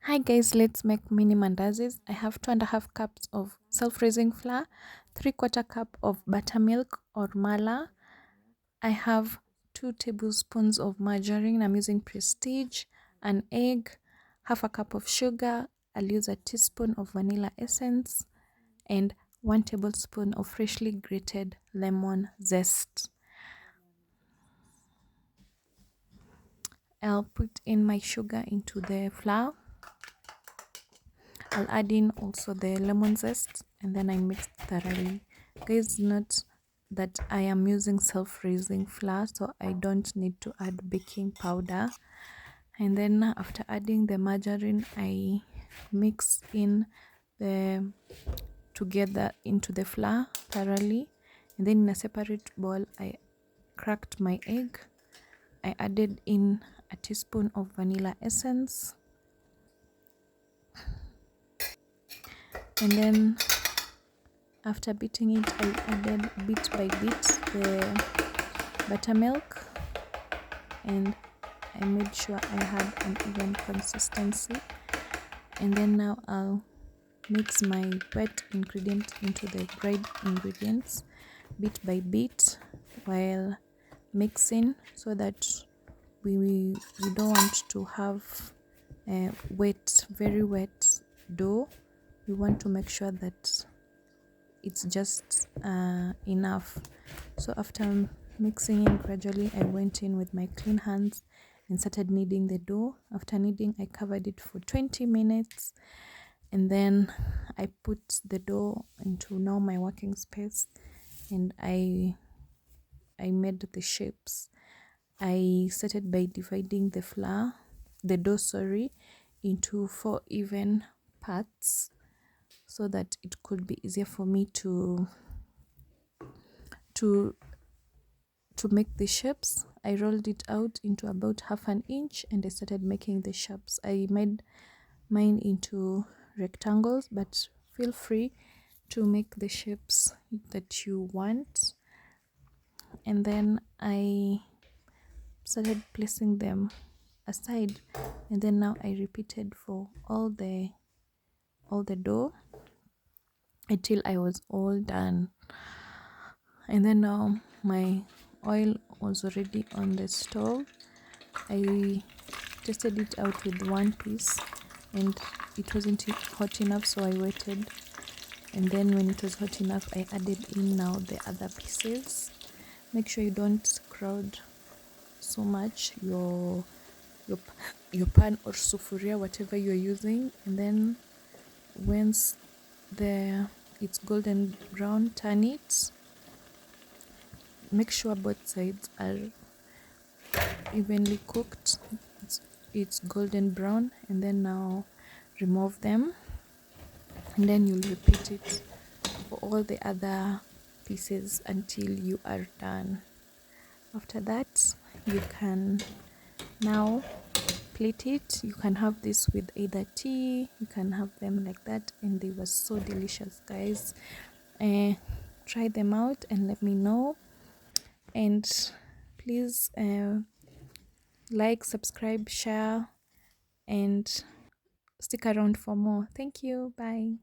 Hi guys, let's make mini mandazi's. I have 2.5 cups of self-raising flour, 3/4 cup of buttermilk or mala. I have 2 tablespoons of margarine. I'm using Prestige, an egg, half a cup of sugar. I'll use a teaspoon of vanilla essence and 1 tablespoon of freshly grated lemon zest. I'll put in my sugar into the flour. I'll add in also the lemon zest and then I mix thoroughly. Guys, note that I am using self-raising flour, so I don't need to add baking powder. And then after adding the margarine, I mix in the together into the flour thoroughly. And then in a separate bowl, I cracked my egg. I added in a teaspoon of vanilla essence. And then after beating it, I added bit by bit the buttermilk and I made sure I had an even consistency. And then now I'll mix my wet ingredient into the dried ingredients bit by bit while mixing, so that we don't want to have very wet dough. We want to make sure that it's just enough. So after mixing in gradually, I went in with my clean hands and started kneading the dough. After kneading, I covered it for 20 minutes and then I put the dough into now my working space and I made the shapes. I started by dividing the dough, into 4 even parts so that it could be easier for me to make the shapes. I rolled it out into about half an inch and I started making the shapes. I made mine into rectangles, but feel free to make the shapes that you want. And then I started placing them aside, and then now I repeated for all the dough until I was all done. And then now my oil was already on the stove. I tested it out with one piece and it wasn't hot enough, so I waited, and then when it was hot enough I added in now the other pieces. Make sure you don't crowd so much your pan or sufuria, whatever you're using. And then once it's golden brown, turn it. Make sure both sides are evenly cooked. It's golden brown, and then now remove them, and then you'll repeat it for all the other pieces until you are done. After that, you can now plate it. You can have this with either tea, you can have them like that, and they were so delicious, guys. Try them out and let me know, and please like, subscribe, share, and stick around for more. Thank you. Bye.